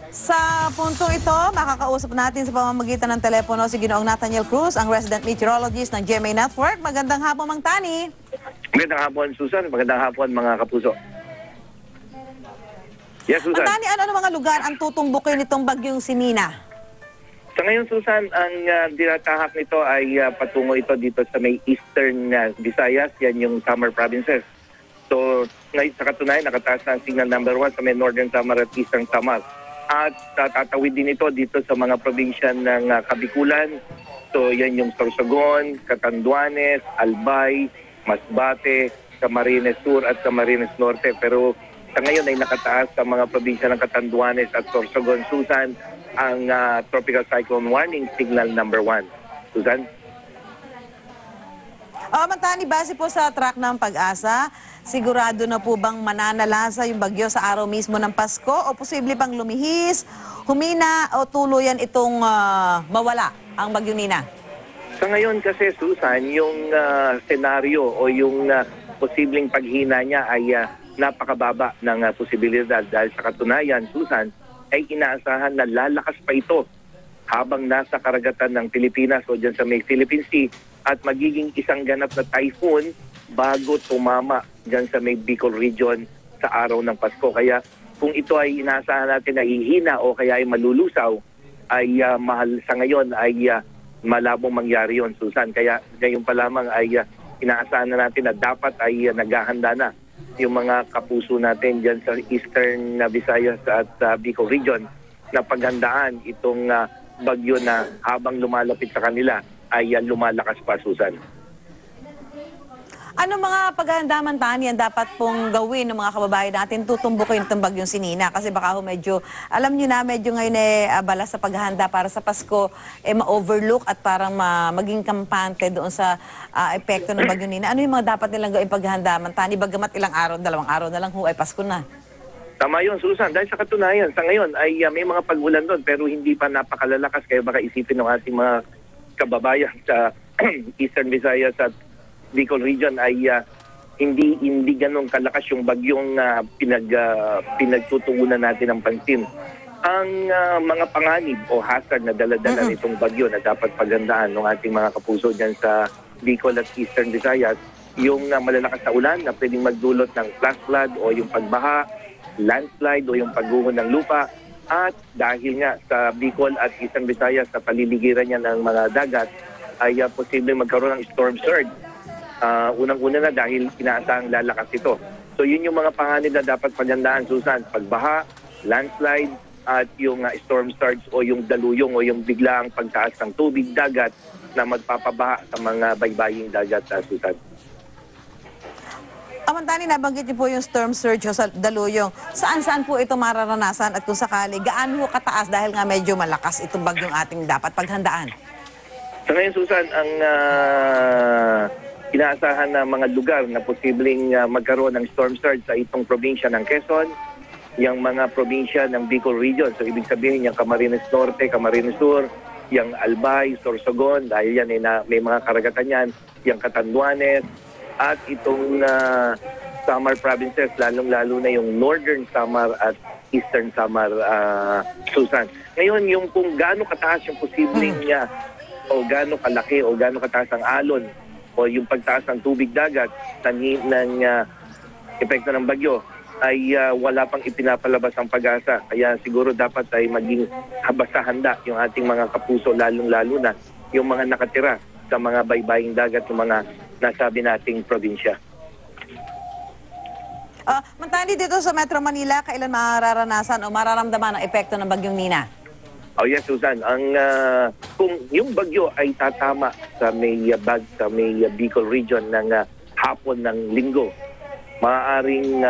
Sa puntong ito, makakausap natin sa pamamagitan ng telepono si Ginoong Nathaniel Cruz, ang resident meteorologist ng GMA Network. Magandang hapon, Mang Tani. Magandang hapon, Susan. Magandang hapon, mga kapuso. Yes, Susan. Mang Tani, ano mga lugar ang tutumbukin nitong bagyong si Nina? Sa ngayon, Susan, ang dinatahak nito ay patungo ito dito sa may eastern Visayas. Yan yung Samar provinces. So, ngayon sa katunayan, nakataas na ang signal number 1 sa may northern Samar at eastern Samar. At tatawid din ito dito sa mga probinsya ng Kabikulan. So, yan yung Sorsogon, Catanduanes, Albay, Masbate, Camarines Sur at Camarines Norte. Pero sa ngayon ay nakataas sa mga probinsya ng Catanduanes at Sorsogon, Susan, ang tropical cyclone warning signal number 1. Susan? Mang Tani, base po sa track ng Pag-asa, sigurado na po bang mananalasa yung bagyo sa araw mismo ng Pasko o posible pang lumihis, humina o tuluyan itong mawala ang bagyo Nina? Sa ngayon kasi, Susan, yung senaryo o yung posibleng paghina niya ay napakababa ng posibilidad dahil sa katunayan, Susan, ay inaasahan na lalakas pa ito habang nasa karagatan ng Pilipinas o dyan sa may Philippine Sea at magiging isang ganap na typhoon bago tumama dyan sa may Bicol region sa araw ng Pasko. Kaya kung ito ay inaasahan natin na hihina o kaya ay malulusaw, ay mahal sa ngayon ay malabong mangyari yon, Susan. Kaya ngayon pa lamang ay inaasahan na natin na dapat ay naghahanda na yung mga kapuso natin dyan sa Eastern Visayas at Bicol region na paghandaan itong bagyo na habang lumalapit sa kanila ay lumalakas pa, Susan. Ano mga paghahanda, Mang Tani, ang dapat pong gawin ng mga kababayan natin tutumbukin itong bagyong si Nina? Kasi baka medyo, alam nyo na, medyo ngayon abala sa paghahanda para sa Pasko, ma-overlook at parang maging kampante doon sa epekto ng bagyong Nina. Ano yung mga dapat nilang gawin paghahanda, Mang Tani? Bagamat ilang araw, 2 araw na lang ay Pasko na. Tama yun, Susan. Dahil sa katunayan, sa ngayon ay may mga pagulan doon pero hindi pa napakalalakas. Kaya baka isipin ng ating mga kababayan sa Eastern Visayas at Bicol region ay hindi ganun kalakas yung bagyong pinagtutuunan natin ng pansin. Ang mga panganib o hazard na daladala nitong bagyo na dapat paghandaan ng ating mga kapuso dyan sa Bicol at Eastern Visayas, yung malalakas na ulan na pwedeng magdulot ng flash flood o yung pagbaha, landslide o yung pagguho ng lupa. At dahil nga sa Bicol at Eastern Visayas sa paliligiran niya ng mga dagat ay posible magkaroon ng storm surge. Unang-una na dahil inaasahang lalakas ito. So yun yung mga panganib na dapat paghandaan, Susan. Pagbaha, landslide at yung storm surge o yung daluyong o yung biglaang pagtaas ng tubig dagat na magpapabaha sa mga baybaying dagat, Susan. Mang Tani, nabanggit niyo po yung storm surge o sa daluyong. Saan-saan po ito mararanasan at kung sakali, gaano kataas dahil nga medyo malakas itong bagyong ating dapat paghandaan? Sa ngayon, Susan, ang inaasahan na mga lugar na posibleng magkaroon ng storm surge sa itong probinsya ng Quezon, yung mga probinsya ng Bicol region. So, ibig sabihin, yung Camarines Norte, Camarines Sur, yung Albay, Sorsogon, dahil yan may mga karagatan yan, yung Catanduanes, at itong Samar provinces, lalong-lalo na yung Northern Samar at Eastern Samar, Susan. Ngayon, yung kung gaano kataas yung posibleng o gaano kalaki o gaano kataas ang alon o yung pagtaas ng tubig dagat ng epekto ng bagyo ay wala pang ipinapalabas ang Pag-asa. Kaya siguro dapat ay maging basta handa yung ating mga kapuso, lalong-lalo na yung mga nakatira sa mga baybaying dagat, yung mga nasabi nating probinsya. Mang Tani, dito sa Metro Manila, kailan mararanasan o mararamdaman ang epekto ng bagyong Nina? Oh yes, Susan. Kung yung bagyo ay tatama sa may Bicol region ng hapon ng linggo, maaaring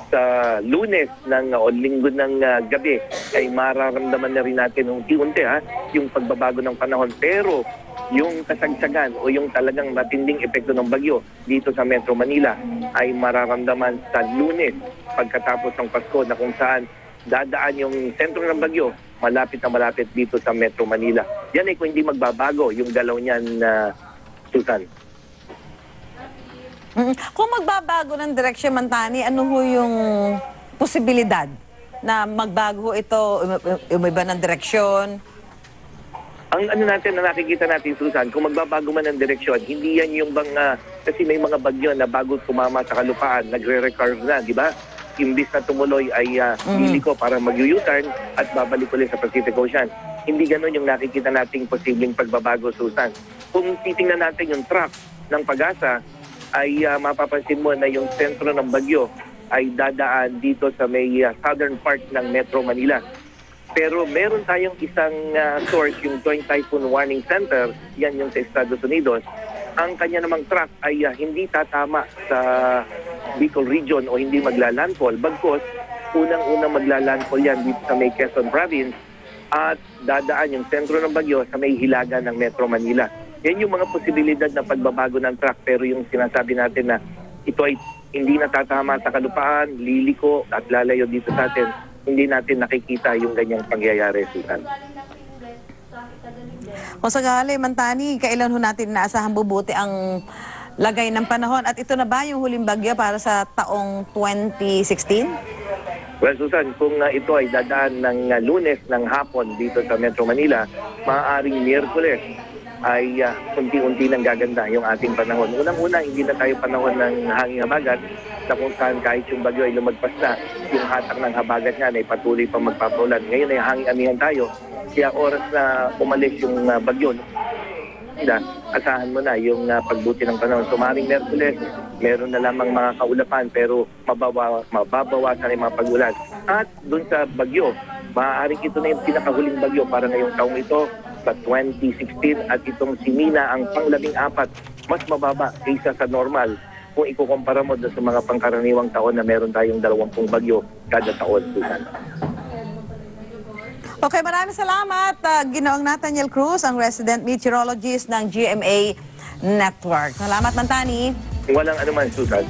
sa Lunes o linggo ng gabi ay mararamdaman na rin natin unti-unti yung pagbabago ng panahon. Pero yung kasagsagan o yung talagang matinding epekto ng bagyo dito sa Metro Manila ay mararamdaman sa Lunes pagkatapos ng Pasko, na kung saan dadaan yung sentro ng bagyo malapit na malapit dito sa Metro Manila. Yan ay kung hindi magbabago yung galaw niyan, Susan. Kung magbabago ng direksyon, Mang Tani, ano ho yung posibilidad na magbago ito, umiba ng direksyon? Ang ano natin na nakikita natin, Susan, kung magbabago man ang direksyon, hindi yan yung kasi may mga bagyo na bago tumama sa kalupaan, nagre-recurve na, di ba? Imbis na tumuloy ay liliko para mag-U-turn at babalik ulit sa Pacific Ocean. Hindi ganun yung nakikita nating posibleng pagbabago, Susan. Kung titingnan natin yung track ng Pag-asa, ay mapapansin mo na yung sentro ng bagyo ay dadaan dito sa may southern part ng Metro Manila. Pero meron tayong isang source, yung Joint Typhoon Warning Center, yan yung sa Estados Unidos. Ang kanya namang track ay hindi tatama sa Bicol region o hindi maglalandfall. Bagkos, unang-unang maglalandfall yan dito sa may Quezon Province at dadaan yung sentro ng bagyo sa may hilaga ng Metro Manila. Yan yung mga posibilidad na pagbabago ng track, pero yung sinasabi natin na ito ay hindi natatama sa kalupaan, liliko at lalayo dito sa atin, hindi natin nakikita yung ganyang pangyayari, Susan. Kung sakali, Mantani, kailan ho natin naasahan bubuti ang lagay ng panahon? At ito na ba yung huling bagyo para sa taong 2016? Well, Susan, kung ito ay dadaan ng Lunes ng hapon dito sa Metro Manila, maaaring Miyerkules ay unti-unti nang gaganda yung ating panahon. Unang-una, hindi na tayo panahon ng hanging habagat na kung saan kahit yung bagyo ay lumagpas na, yung hatak ng habagat niya ay patuloy pang magpapaulan. Ngayon ay hanging amihan tayo. Kaya oras na umalis yung bagyo, asahan mo na yung pagbuti ng panahon. So maring Miyerkules, meron na lamang mga kaulapan pero mababawasan yung mga pag-ulan. At dun sa bagyo, maaaring ito na yung pinakahuling bagyo para ngayong taong ito sa 2016 at itong si Mina ang pang-14, mas mababa kaysa sa normal kung ikukumpara mo sa mga pangkaraniwang taon na meron tayong 20 bagyo kada taon, Susan. Okay, maraming salamat. Ginoong Nathaniel Cruz, ang resident meteorologist ng GMA Network. Salamat, Mantani. Walang anuman, Susan.